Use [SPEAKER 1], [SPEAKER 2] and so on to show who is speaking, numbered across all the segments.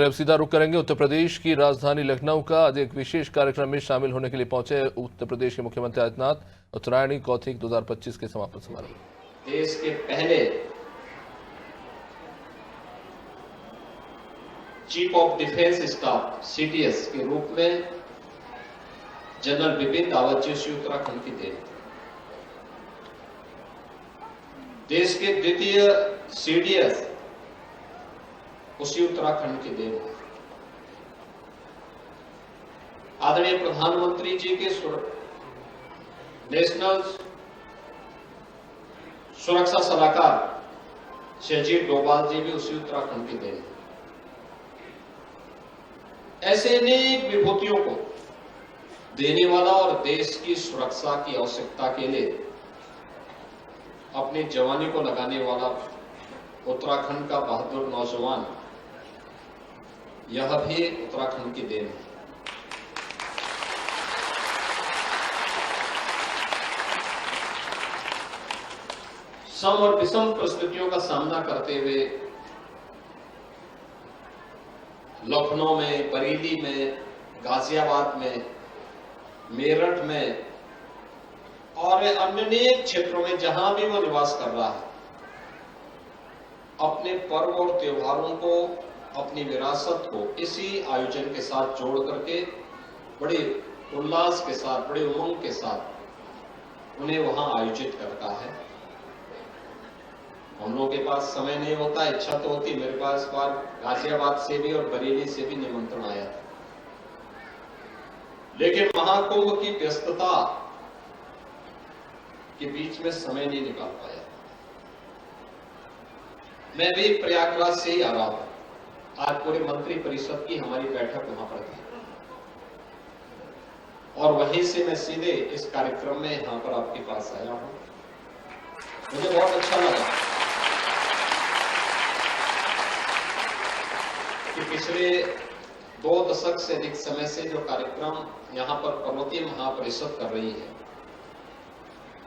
[SPEAKER 1] अब सीधा रुख करेंगे उत्तर प्रदेश की राजधानी लखनऊ का। आज एक विशेष कार्यक्रम में शामिल होने के लिए पहुंचे उत्तर प्रदेश के मुख्यमंत्री आदित्यनाथ। उत्तरायणी कौथिग 2025 के समापन समारोह।
[SPEAKER 2] देश के पहले chief of defence staff CDS के रूप में जनरल बिपिन रावत जी उसी उत्तराखंड की देन। देश के द्वितीय सीडीएस उसी उत्तराखंड की देन। आदरणीय प्रधानमंत्री जी के नेशनल सुरक्षा सलाहकार श्री अजीत डोभाल जी भी उसी उत्तराखंड की देन। ऐसे अनेक विभूतियों को देने वाला और देश की सुरक्षा की आवश्यकता के लिए अपनी जवानी को लगाने वाला उत्तराखंड का बहादुर नौजवान, यह भी उत्तराखंड की देन है। सम और विषम परिस्थितियों का सामना करते हुए लखनऊ में, बरेली में, गाजियाबाद में, मेरठ में और अन्य अनेक क्षेत्रों में जहां भी वो निवास कर रहा है, अपने पर्व और त्योहारों को, अपनी विरासत को इसी आयोजन के साथ जोड़ करके बड़े उल्लास के साथ, बड़े उमंग के साथ उन्हें वहां आयोजित करता है। हम लोगों के पास समय नहीं होता, इच्छा तो होती। मेरे पास बार गाजियाबाद से भी और बरेली से भी निमंत्रण आया था, लेकिन महाकुंभ की व्यस्तता के बीच में समय नहीं निकाल पाया। मैं भी प्रयागराज से ही आ रहा हूं। आज पूरे मंत्री परिषद की हमारी बैठक वहां पर थी और वहीं से मैं सीधे इस कार्यक्रम में यहां पर आपके पास आया हूं। मुझे बहुत अच्छा लगा कि पिछले 2 दशक से अधिक समय से जो कार्यक्रम यहां पर पर्वतीय महापरिषद कर रही है,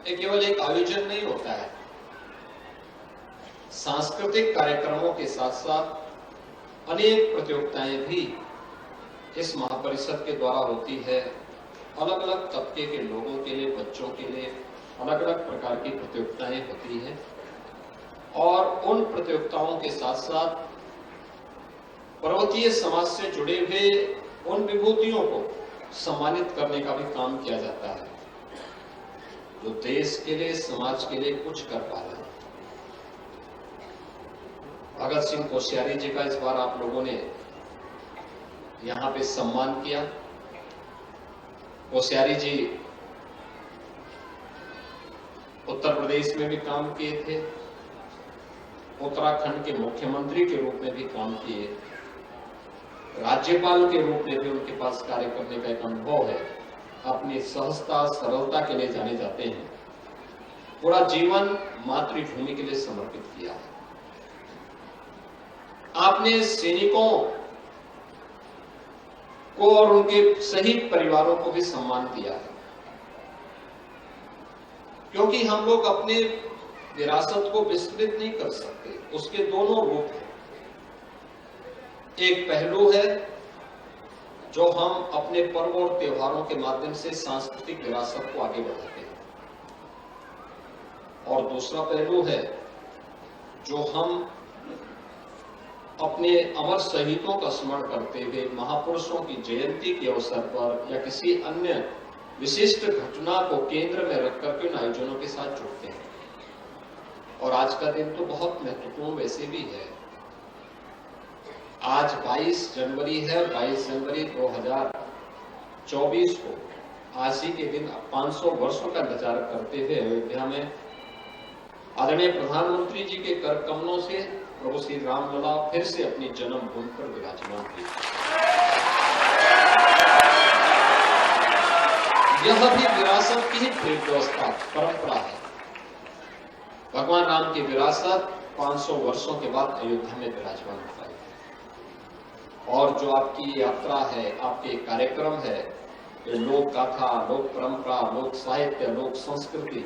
[SPEAKER 2] ये केवल एक आयोजन नहीं होता है। सांस्कृतिक कार्यक्रमों के साथ साथ अनेक प्रतियोगिताएं भी इस महापरिषद के द्वारा होती है। अलग अलग तबके के लोगों के लिए, बच्चों के लिए अलग अलग प्रकार की प्रतियोगिताएं होती हैं और उन प्रतियोगिताओं के साथ साथ पर्वतीय समाज से जुड़े हुए उन विभूतियों को सम्मानित करने का भी काम किया जाता है जो देश के लिए, समाज के लिए कुछ कर पा रहे हैं। भगत सिंह कोश्यारी जी का इस बार आप लोगों ने यहां पे सम्मान किया। कोश्यारी जी उत्तर प्रदेश में भी काम किए थे, उत्तराखंड के मुख्यमंत्री के रूप में भी काम किए, राज्यपाल के रूप में भी उनके पास कार्य करने का एक अनुभव है। अपनी सहजता, सरलता के लिए जाने जाते हैं। पूरा जीवन मातृभूमि के लिए समर्पित किया है। आपने सैनिकों को और उनके शहीद परिवारों को भी सम्मान दिया है, क्योंकि हम लोग अपने विरासत को विस्मृत नहीं कर सकते। उसके दोनों रूप हैं। एक पहलू है जो हम अपने पर्व और त्योहारों के माध्यम से सांस्कृतिक विरासत को आगे बढ़ाते हैं, और दूसरा पहलू है जो हम अपने अमर शहीदों का स्मरण करते हुए महापुरुषों की जयंती के अवसर पर या किसी अन्य विशिष्ट घटना को केंद्र में रख करके उन आयोजनों के साथ जुड़ते हैं। और आज का दिन तो बहुत महत्वपूर्ण वैसे भी है। आज 22 जनवरी है। 22 जनवरी 2024 को आज ही के दिन 500 वर्षों का इंतजार करते हुए अयोध्या में आदरणीय प्रधानमंत्री जी के कर कमलों से प्रभु श्री रामलला फिर से अपनी जन्मभूमि पर विराजमान हुए। यह भी विरासत की ही व्यवस्था, परंपरा है। भगवान राम की विरासत 500 वर्षों के बाद अयोध्या में विराजमान होता है। और जो आपकी यात्रा है, आपके कार्यक्रम है, लोक गाथा, लोक परंपरा, लोक साहित्य, लोक संस्कृति,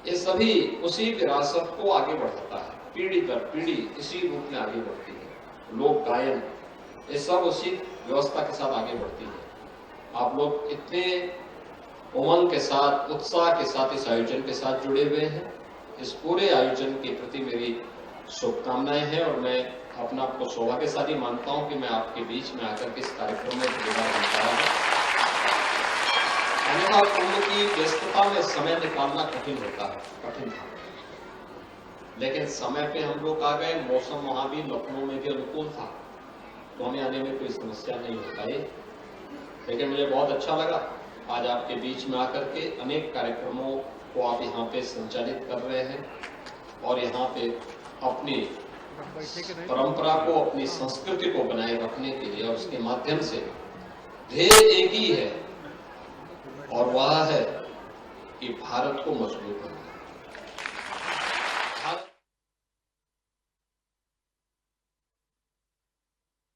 [SPEAKER 2] ये सभी उसी विरासत को आगे बढ़ाता है। पीढ़ी दर पीढ़ी इसी रूप में आगे बढ़ती है। लोक गायन, ये सब उसी व्यवस्था के साथ आगे बढ़ती है। आप लोग इतने उमंग के साथ, उत्साह के साथ इस आयोजन के साथ जुड़े हुए हैं। इस पूरे आयोजन के प्रति मेरी शुभकामनाएं हैं और मैं अपना आपको सौभाग्यशाली मानता हूं कि मैं आपके बीच में आकर के इस कार्यक्रम में भागीदार बन पाया हूं। अन्यथा कुंभ की व्यस्तता में समय निकालना कठिन होता है, कठिन था, लेकिन समय पे हम लोग आ गए। मौसम वहां भी लखनऊ में भी अनुकूल था, तो हमें आने में कोई समस्या नहीं हो पाई। लेकिन मुझे बहुत अच्छा लगा आज आपके बीच में आकर के अनेक कार्यक्रमों को आप यहाँ पे संचालित कर रहे हैं और यहाँ पे अपनी परंपरा को, अपनी संस्कृति को बनाए रखने के लिए, और उसके माध्यम से ध्येय एक ही है और वह है कि भारत को मजबूत बनाए।